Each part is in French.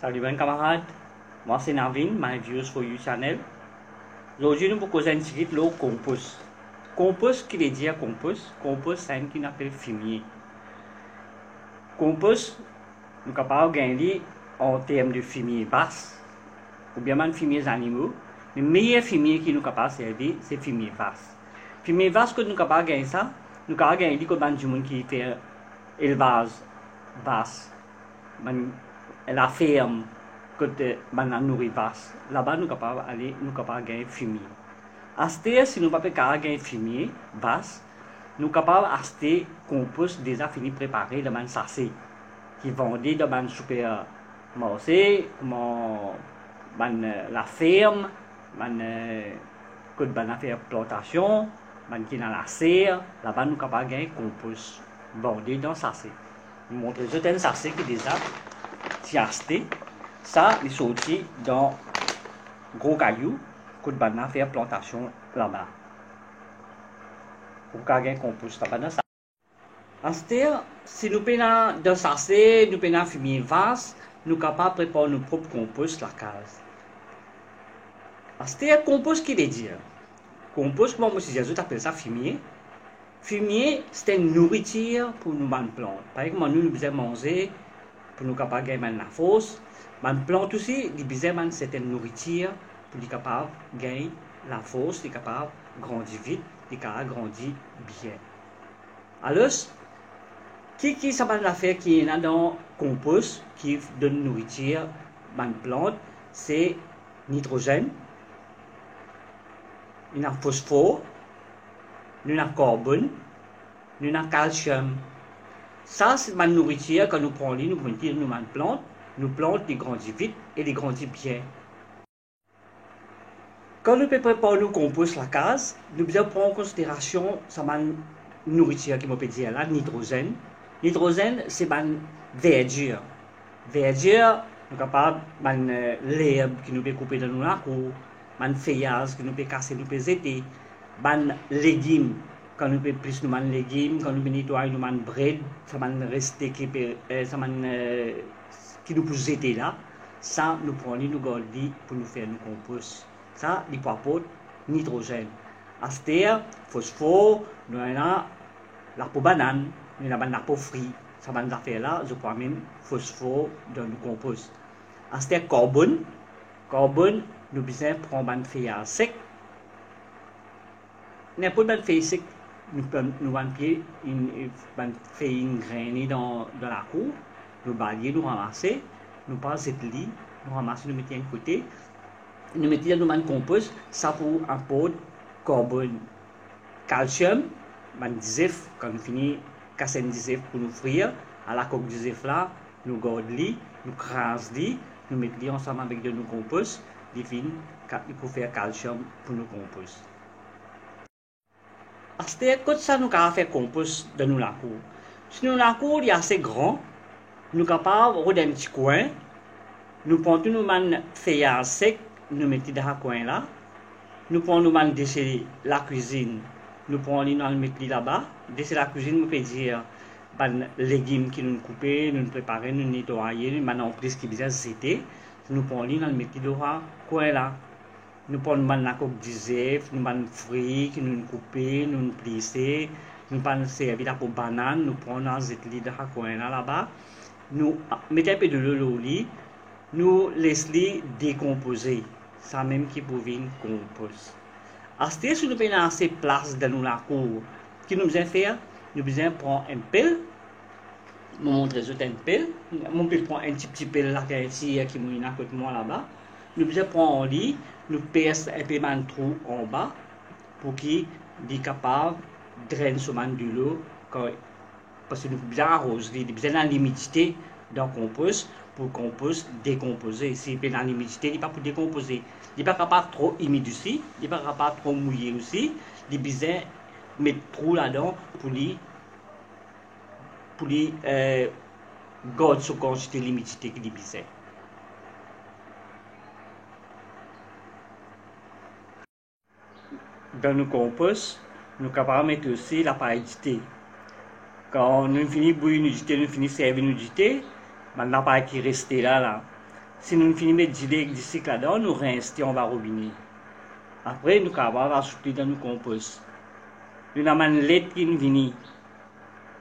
Salut mes camarades, moi c'est Navin, my views for you channel. Aujourd'hui nous vous causons un petit peu le compost. Compost, qui veut dire compost? Compost c'est un qui appelle fumier. Compost, nous sommes capables de gagner en termes de fumier basse, ou bien même fumier animaux. Le meilleur fumier qui nous capable de servir, c'est fumier vaste. Fumier vaste que nous sommes capables de gagner ça, nous sommes capables de gagner comme du monde qui fait élevage vaste. La ferme côté la nourrit vaste. Là-bas, nous sommes capables d'aller, nous sommes capables de gagner fumier. Acheter, si nous ne pouvons pas gagner fumier vaste, nous sommes capables d'acheter compost déjà fini préparé dans un sachet qui vendait dans un supermarché, la ferme, côté la faire plantation, qui dans la serre. Là-bas, nous sommes capables de gagner compost vendu dans un sachet. Je vous montre un sachet qui est déjà acheté. Ça, il est sorti dans gros cailloux que nous faire plantation là-bas. Pour gagner compost là-bas. Ensuite, si nous prenons dans sachet, nous prenons fumier vaste, nous sommes capables de préparer nos propres compost la case. Ensuite, compost qui veut dire? Compost, moi aussi, je appelle ça fumier. Fumier, c'est une nourriture pour nos plantes. Par exemple, nous devons manger pour nous capables de gagner la force. Les plantes aussi, ils ont besoin de certaines nourritures pour être capables de gagner la force, être capables de grandir vite, être capables de grandir bien. Alors, qui ça va faire qui est dans le compost qui donne nourriture aux plantes? C'est nitrogène, il y a phosphore, il y a carbone, il y a calcium. Ça, c'est ma nourriture quand nous prenons, nous mettons nos plantes. Nos plantes, les grandissent vite et les grandissent bien. Quand nous préparons nos compost la case, nous devons prendre en considération sa nourriture qui peut dire là, nitrogène. Nitrogène, c'est ma verdure. Verdure, nous sommes capables de l'herbe qui nous peut couper dans nos cour, de feuillage qui nous peut casser, nous peut jeter, de légumes. Quand nous faisons plus de légumes, quand nous nettoyons nos bread, ça va rester qui nous peut jeter là. Ça, nous prenons, nous gardons pour nous faire nos compost. Ça, il apporte nitrogène. Astère, phosphore, nous avons la peau banane, nous avons la peau fruit. Ça va nous faire là, je crois même phosphore dans le compost. Astère, carbone. Carbone, nous besoin prendre un feuillage sec. N'importe quel feuille sec. Nous allons faire une graine dans la cour, nous balayer, nous ramasser, nous passer cette lit, nous ramasser, nous mettons à côté, nous mettons dans le compost, ça pour apporter carbone, calcium, quand nous finissons casser une disef pour nous frire, à la coque disef là, nous gardons lit, nous crasons lit, nous mettons ensemble avec de nos compost, pour faire calcium pour nos compost. Quand ça nous avons fait compost dans la cour. Si nous la cour est assez grand, nous sommes capables de faire un petit coin. Nous prenons nos feuillages secs, nous mettons dans ce coin là. Nous prenons nos déchets la cuisine, nous prenons les mettre là-bas. Déchets la cuisine, nous peut dire les légumes qui nous coupent, nous préparons, nous nettoyons, nous en prise qui bien jeter. Nous prenons les mettre dans ce coin là. Nous prenons la coque d'isef, nous prenons les fruits qui nous coupent, nous plissons, nous prenons servir pour banane, nous prenons cette lit de coin là-bas, nous mettons un peu de l'eau au lit, nous laissons décomposer, ça même qui provient de compost. Ensuite, si nous prenons assez de place dans la cour, qui nous besoin faire, nous besoin prendre un pelle, je vous montre une pelle, mon pelle prend un petit pelle là qui est à côté de moi là-bas, nous besoin prendre un lit, nous perce un peu de trou en bas pour qu'il soit capable de drainer sur de l'eau parce que nous avons besoin d'arroser, nous avons besoin de l'humidité dans le compost pour le compost décomposer. Si il y a l'humidité, il n'est pas pour décomposer. Il n'est pas capable trop humide aussi, il n'est pas capable trop mouillé aussi. Il a besoin de mettre trou là-dedans pour lui garder sur quantité de l'humidité qu'il a besoin. Dans le compost, nous sommes capables de mettre aussi l'appareil d'humidité. Quand nous finissons de bouillir l'humidité, nous finissons de servir l'humidité, l'appareil qui reste là, Si nous finissons de mettre du cycle là-dedans, nous réinstallons, on va robinet. Après, nous avons souffler dans le compost. Nous avons une lettre qui vient.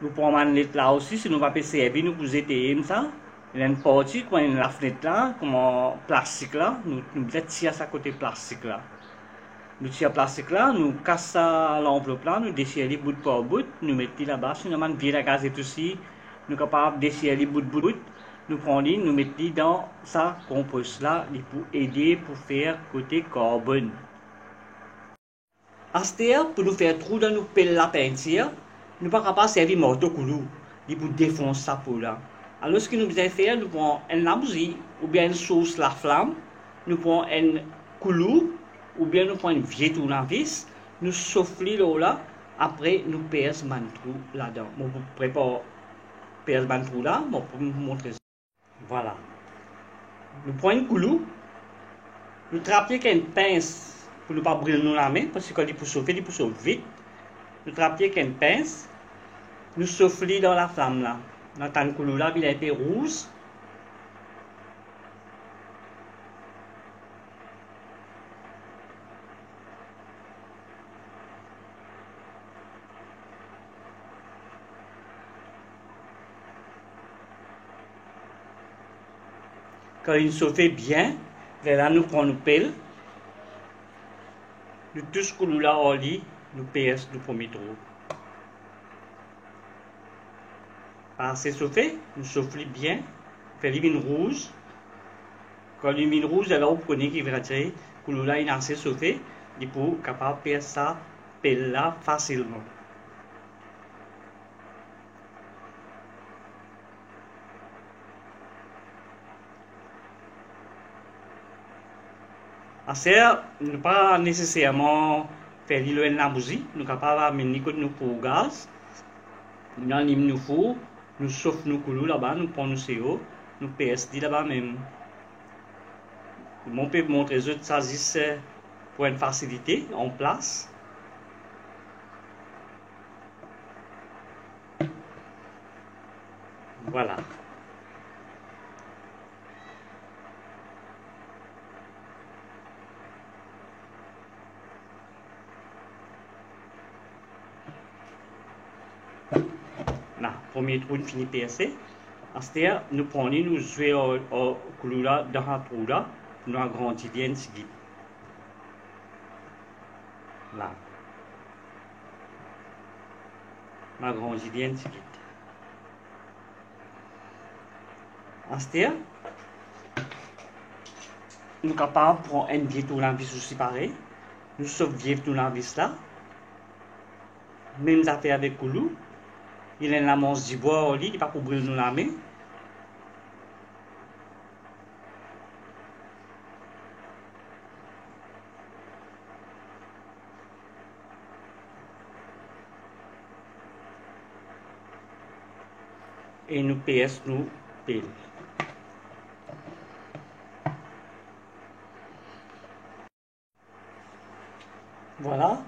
Nous prenons une lettre là aussi, si nous ne servir, nous pouvons étayer ça. Il y a une partie, quand il y a la fenêtre là, comme en plastique là, nous tirons ça côté plastique là. Nous tirons le plastique là, nous cassons l'enveloppe là, nous déchirons les bouts par bout, nous mettons là-bas, si nous avons bien la gazette aussi, nous sommes capables de déchirer les bouts de bout, nous prenons, nous mettons dans ça compost là, pour aider pour faire côté carbone. À ce temps, pour nous faire trou dans nous pelle la peinture, nous ne sommes pas capables de servir morceau coulou, pour défoncer ça pour là. Alors, ce que nous devons faire, nous prenons un lamousie ou bien une sauce la flamme, nous prenons un coulou ou bien nous prenons une vieille tournevis, nous soufflons là, après nous perçons le trou là-dedans. Je vous prépare percer le trou là, je vais vous montrer ça. Voilà. Nous prenons un coulou, nous trappons avec une pince pour ne pas brûler nous la main, parce que quand il faut chauffer vite. Nous trappons avec une pince, nous soufflons dans la flamme là. Dans le coulou là, il a été rouge. Quand il chauffe bien, là nous prenons une pelle. Nous touchons le coulou là au lit, nous perçons le premier trou. C'est chauffé, nous soufflons bien, fait les mines rouges. Quand les mines rouges, alors vous prenez qui va tirer, coulou là il est assez chauffé, il faut capable de faire ça pelle là facilement. Ça, nous pas nécessairement faire l'huile la bougie, nous capables de mettre nous pour gaz, nous allumons nous four, nous chauffons nos coulous là-bas, nous prenons nos CO, nous PSD là-bas même. On peut montrer ça juste pour une facilité en place. Voilà. Là, premier trou fini percé. C'est-à-dire, nous prenons, nous jouons au coulou là, dans un trou là, nous agrandissons bien ici. Là. Nous agrandissons bien ici. C'est-à-dire, nous sommes capables de prendre un vieux tournevis aussi pareil. Nous sommes vieux tournevis là. Même affaire avec coulou. Il a la manche du bois au lit, il ne va pas couvrir nous la main. Et nous PS nous pile. Voilà.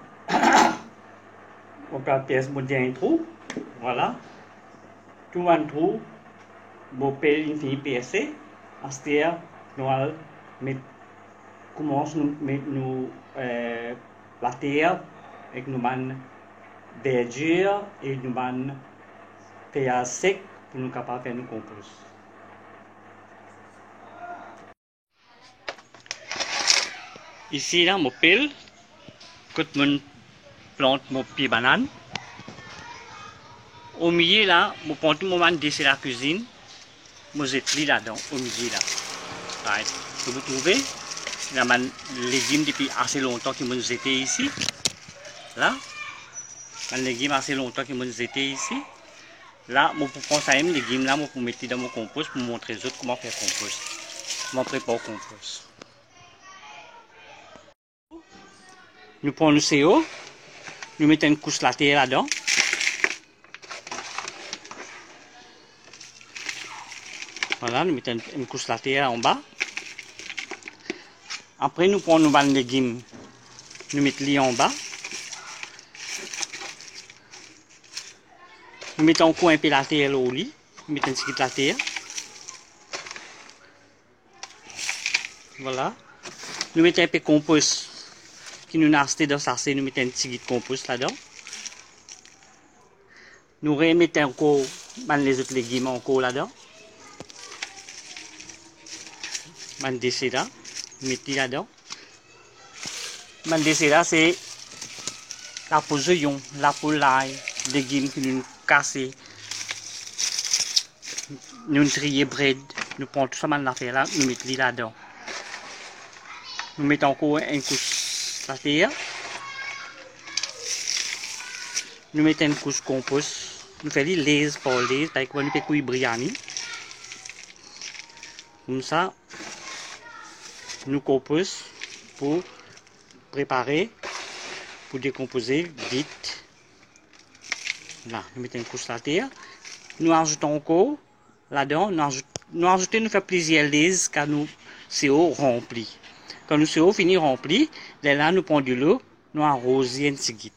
On peut PS monter un trou. Voilà. Tout un trou. Bon pelle infini PSC. C'est-à-dire, nous allons commencer nous mettre la terre avec nous man verdure et nous man faire sec pour nous capables de faire nos compost. Ici là, mon pelle, quand je plante mon pied banane. Au milieu là, je prends tout le moment de la cuisine, je jette là-dedans, au milieu là. Right. Vous trouvez, il y a des légumes depuis assez longtemps qui m'ont jeté ici. Là, des légumes assez longtemps qui m'ont jeté ici. Là, je prends ça même légumes là, je mettre dans mon compost pour montrer aux autres comment faire compost. Comment préparer le compost. Nous prenons le CO, nous mettons une couche de terre là-dedans. Voilà, nous mettons une couche de terre en bas. Après, nous prenons nos légumes, nous mettons les en bas. Nous mettons encore un peu la terre au lit, nous mettons un petit peu de la terre. Voilà. Nous mettons un peu de compost qui nous a acheté dans ça, nous mettons un petit de compost là-dedans. Nous remettons encore les autres légumes encore là-dedans. Man décès là, mettez là-dedans. Man décès là, c'est la peau de la peau l'ail, légumes qui nous cassent. Nous trier bread, nous prenons tout ça man l'affaire là, nous mettons là-dedans. Nous mettons encore une couche de terre. Nous mettons une couche compost. Nous faisons les laise pour laise, parce que nous faisons cuire biryani. Comme ça, nous compost pour préparer, pour décomposer vite. Là, nous mettons une couche de terre. Nous ajoutons encore là-dedans, nous faisons plusieurs laises car nous CO rempli. Quand nous CO fini rempli, là nous prenons de l'eau, nous arrosons un petit guide.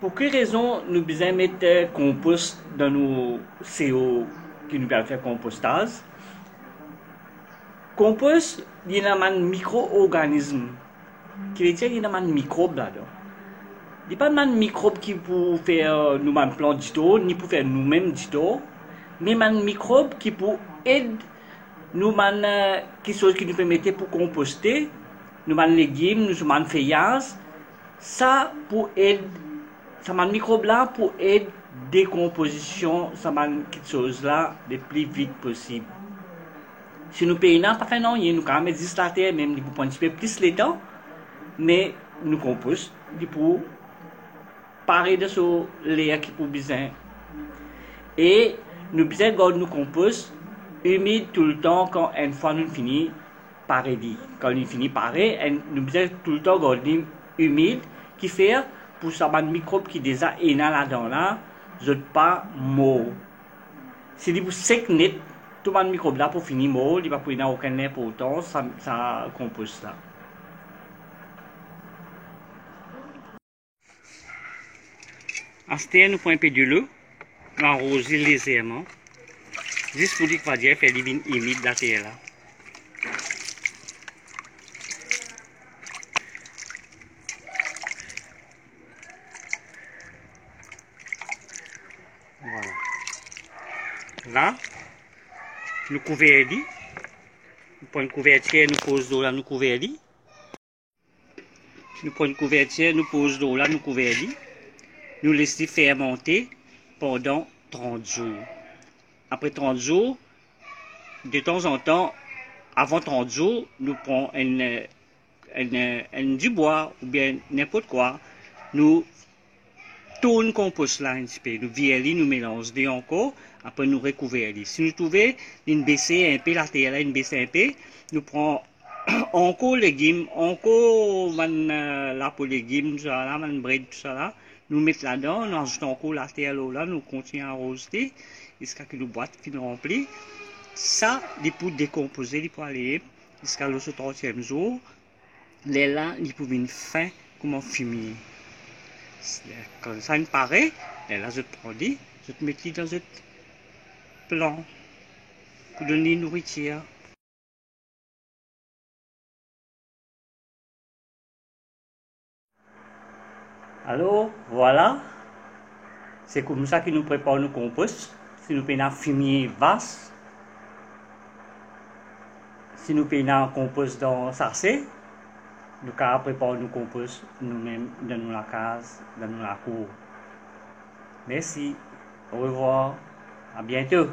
Pour quelle raison nous besoin mettre compost dans nos CO qui nous permet de faire compostage? Compost, il y a un micro-organisme qui veut dire qu'il y a un microbe là-dedans. Il n'y a pas de microbe qui peut faire nous-mêmes plantes d'ito, ni pour faire nous-mêmes d'ito, mais un microbe qui peut aider nous-mêmes, qui nous permet pour composter, nous-mêmes légumes, nous-mêmes feuillages, ça pour aider. Ça m'a microbe là pour aider décomposition, ça m'a quelque chose là le plus vite possible. Si nous payons pas fait non, nous quand même existe la terre même pour prendre un peu plus le temps, mais nous compostons pour parer de ce l'air qui pour besoin. Et nous besoin garder nous compost humide tout le temps quand une fois nous finit parer dit. Quand nous finit parer, nous besoin tout le temps garder humide qui fait pour ça un microbe qui déjà est là-dedans là, je ne pas mort. Si vous sec net, tout le microbe là pour finir mort, il va pas avoir aucun importance, ça composte là. À ce temps, nous prenons un peu de l'eau, nous arrosons légèrement, juste pour dire qu'il va dire faire les vignes humides de la terre là. Voilà. Là, nous couvrons. Nous prenons une couverture, nous posons là, nous couvrons. Nous prenons une couverture, nous posons là, nous couvrons. Nous laissons fermenter pendant 30 jours. Après 30 jours, de temps en temps, avant 30 jours, nous prenons du bois ou bien n'importe quoi. Nous tournons le compost là un petit peu. Nous vierlons, nous mélangeons encore. Après, nous recouvrons. Si nous trouvons une baissée un peu, la terre là, une baissée un peu, nous prenons encore les légumes, encore la peau légumes, tout ça là, bread, tout ça là. Nous mettons là-dedans, nous ajoutons encore la terre là, nous continuons à arroser jusqu'à ce que nos boîtes finissent remplies. Ça, il peut décomposer, il peut aller jusqu'à le 30e jour. Là, il peut venir fin comme un fumier. Quand ça me paraît, là, je prends, je te mets dans un plan pour donner nourriture. Alors, voilà. C'est comme ça que nous préparons nos composts. Si nous prenons un fumier vaste, si nous prenons un compost dans sachet, nous préparons nos composts nous-mêmes dans la case, dans la cour. Merci. Au revoir. À bientôt.